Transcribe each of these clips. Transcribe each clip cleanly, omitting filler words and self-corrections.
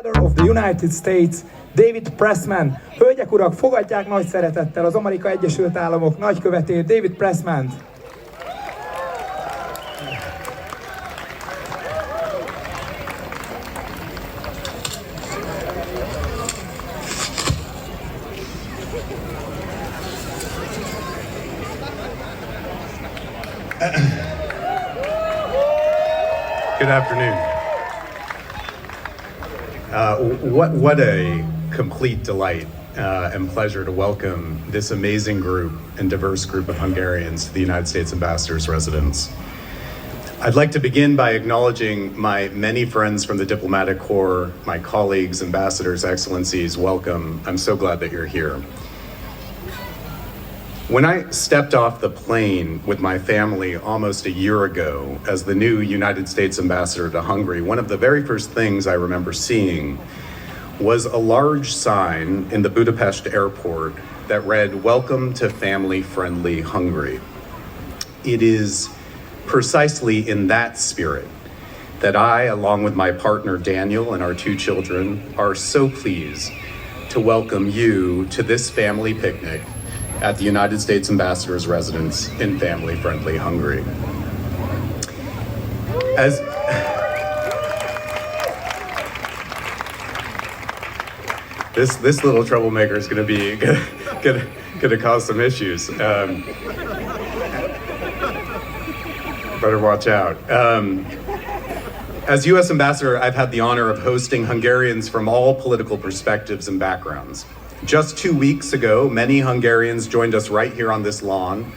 of the United States, David Pressman. Hölgyek, urak, fogadják nagy szeretettel az Amerikai Egyesült Államok nagykövetét, David Pressmant. Good afternoon. What a complete delight and pleasure to welcome this amazing group and diverse group of Hungarians to the United States Ambassador's residence. I'd like to begin by acknowledging my many friends from the Diplomatic Corps, my colleagues, ambassadors, excellencies, welcome. I'm so glad that you're here. When I stepped off the plane with my family almost a year ago as the new United States Ambassador to Hungary, one of the very first things I remember seeing was a large sign in the Budapest airport that read, "Welcome to family-friendly Hungary." It is precisely in that spirit that I, along with my partner Daniel and our two children, are so pleased to welcome you to this family picnic at the United States Ambassador's residence in family-friendly Hungary. This little troublemaker is going to be going to cause some issues. Better watch out. As U.S. Ambassador, I've had the honor of hosting Hungarians from all political perspectives and backgrounds. Just 2 weeks ago, many Hungarians joined us right here on this lawn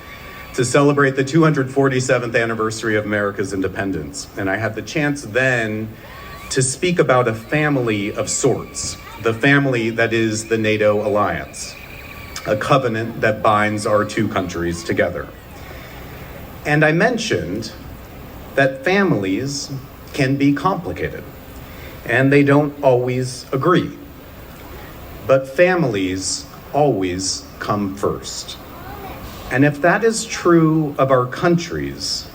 to celebrate the 247th anniversary of America's independence. And I had the chance then to speak about a family of sorts, the family that is the NATO alliance, a covenant that binds our two countries together. And I mentioned that families can be complicated, and they don't always agree. But families always come first. And if that is true of our countries,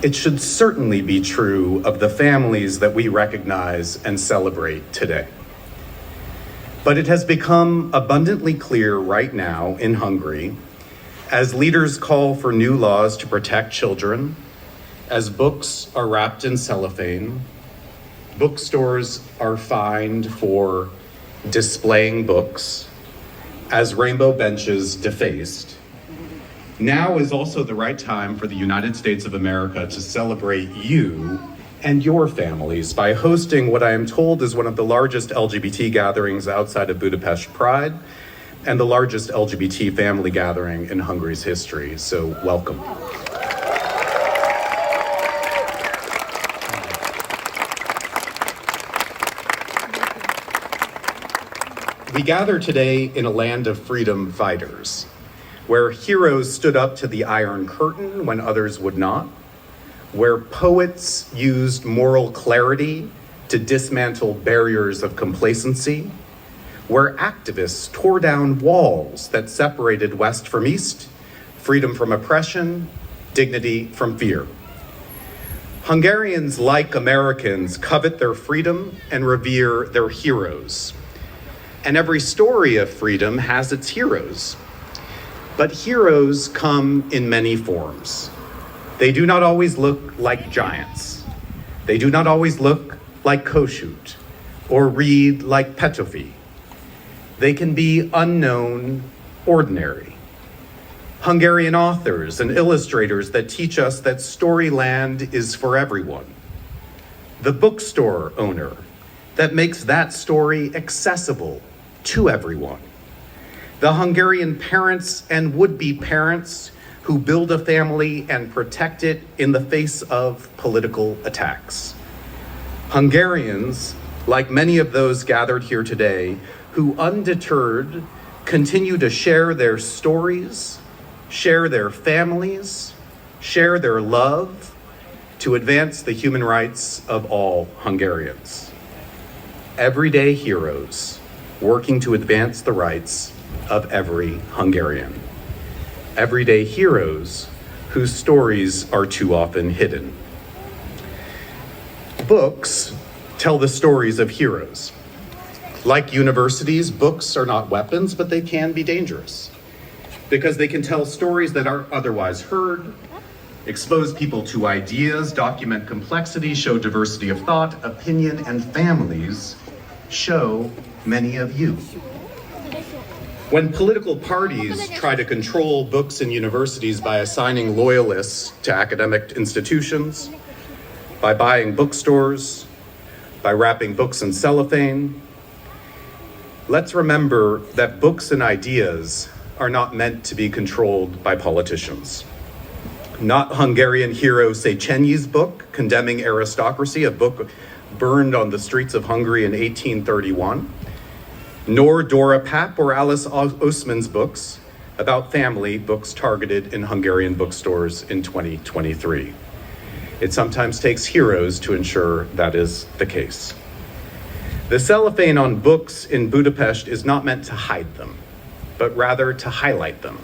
it should certainly be true of the families that we recognize and celebrate today. But it has become abundantly clear right now in Hungary, as leaders call for new laws to protect children, as books are wrapped in cellophane, bookstores are fined for displaying books, as rainbow benches defaced. Now is also the right time for the United States of America to celebrate you and your families by hosting what I am told is one of the largest LGBT gatherings outside of Budapest Pride and the largest LGBT family gathering in Hungary's history. So welcome. We gather today in a land of freedom fighters, where heroes stood up to the Iron Curtain when others would not, where poets used moral clarity to dismantle barriers of complacency, where activists tore down walls that separated West from East, freedom from oppression, dignity from fear. Hungarians, like Americans, covet their freedom and revere their heroes. And every story of freedom has its heroes. But heroes come in many forms. They do not always look like giants. They do not always look like Kossuth or read like Petőfi. They can be unknown, ordinary. Hungarian authors and illustrators that teach us that Storyland is for everyone. The bookstore owner that makes that story accessible to everyone. The Hungarian parents and would-be parents who build a family and protect it in the face of political attacks. Hungarians, like many of those gathered here today, who undeterred continue to share their stories, share their families, share their love to advance the human rights of all Hungarians. Everyday heroes working to advance the rights of every Hungarian. Everyday heroes whose stories are too often hidden. Books tell the stories of heroes. Like universities, books are not weapons, but they can be dangerous because they can tell stories that aren't otherwise heard, expose people to ideas, document complexity, show diversity of thought, opinion, and families show many of you. When political parties try to control books in universities by assigning loyalists to academic institutions, by buying bookstores, by wrapping books in cellophane, let's remember that books and ideas are not meant to be controlled by politicians. Not Hungarian hero Széchenyi's book, Condemning Aristocracy, a book burned on the streets of Hungary in 1831, nor Dora Papp or Alice Osman's books about family, books targeted in Hungarian bookstores in 2023. It sometimes takes heroes to ensure that is the case. The cellophane on books in Budapest is not meant to hide them, but rather to highlight them,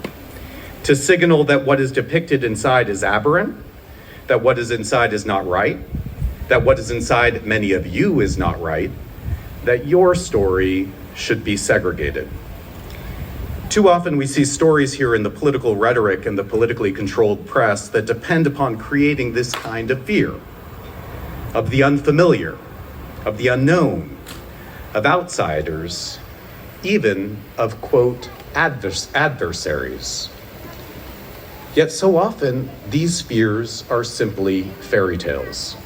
to signal that what is depicted inside is aberrant, that what is inside is not right, that what is inside many of you is not right, that your story should be segregated. Too often we see stories here in the political rhetoric and the politically controlled press that depend upon creating this kind of fear, of the unfamiliar, of the unknown, of outsiders, even of, quote, adversaries. Yet so often, these fears are simply fairy tales.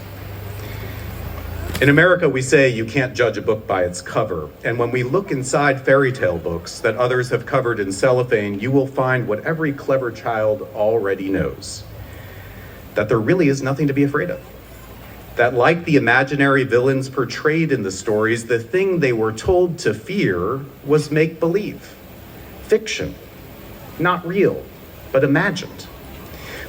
In America, we say you can't judge a book by its cover. And when we look inside fairy tale books that others have covered in cellophane, you will find what every clever child already knows, that there really is nothing to be afraid of. That like the imaginary villains portrayed in the stories, the thing they were told to fear was make-believe, fiction, not real, but imagined.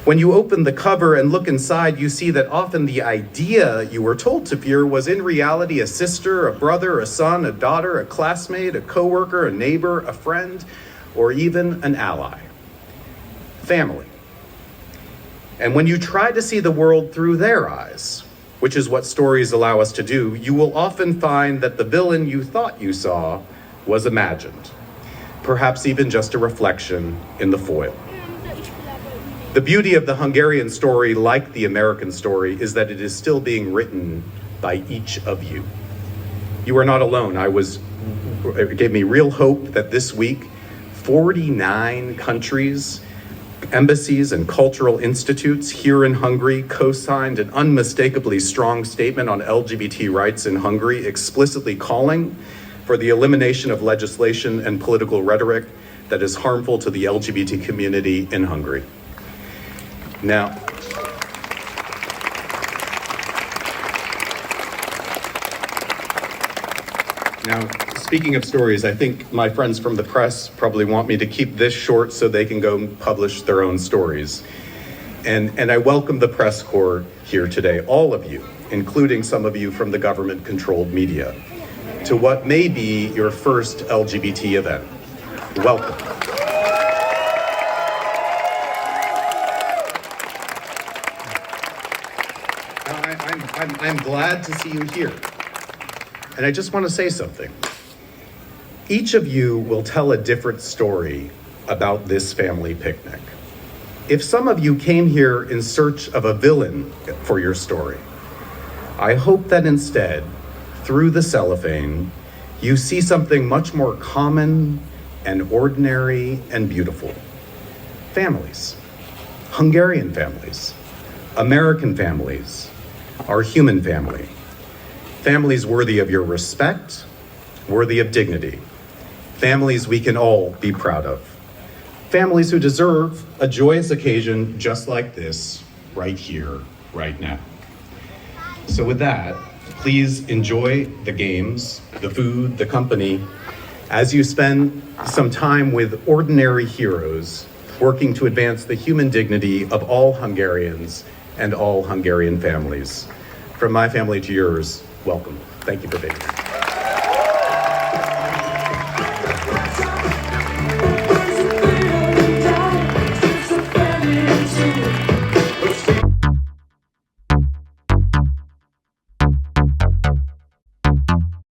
When you open the cover and look inside, you see that often the idea you were told to fear was in reality a sister, a brother, a son, a daughter, a classmate, a coworker, a neighbor, a friend, or even an ally. Family. And when you try to see the world through their eyes, which is what stories allow us to do, you will often find that the villain you thought you saw was imagined, perhaps even just a reflection in the foil. The beauty of the Hungarian story, like the American story, is that it is still being written by each of you. You are not alone. It gave me real hope that this week, 49 countries, embassies, and cultural institutes here in Hungary co-signed an unmistakably strong statement on LGBT rights in Hungary, explicitly calling for the elimination of legislation and political rhetoric that is harmful to the LGBT community in Hungary. Now, speaking of stories, I think my friends from the press probably want me to keep this short so they can go publish their own stories. And I welcome the press corps here today, all of you, including some of you from the government-controlled media, to what may be your first LGBT event. Welcome. I'm glad to see you here. And I just want to say something. Each of you will tell a different story about this family picnic. If some of you came here in search of a villain for your story, I hope that instead, through the cellophane, you see something much more common and ordinary and beautiful. Families. Hungarian families. American families. Our human family. Families worthy of your respect, worthy of dignity. Families we can all be proud of. Families who deserve a joyous occasion just like this, right here, right now. So with that, please enjoy the games, the food, the company, as you spend some time with ordinary heroes working to advance the human dignity of all Hungarians and all Hungarian families. From my family to yours, welcome. Thank you for being here.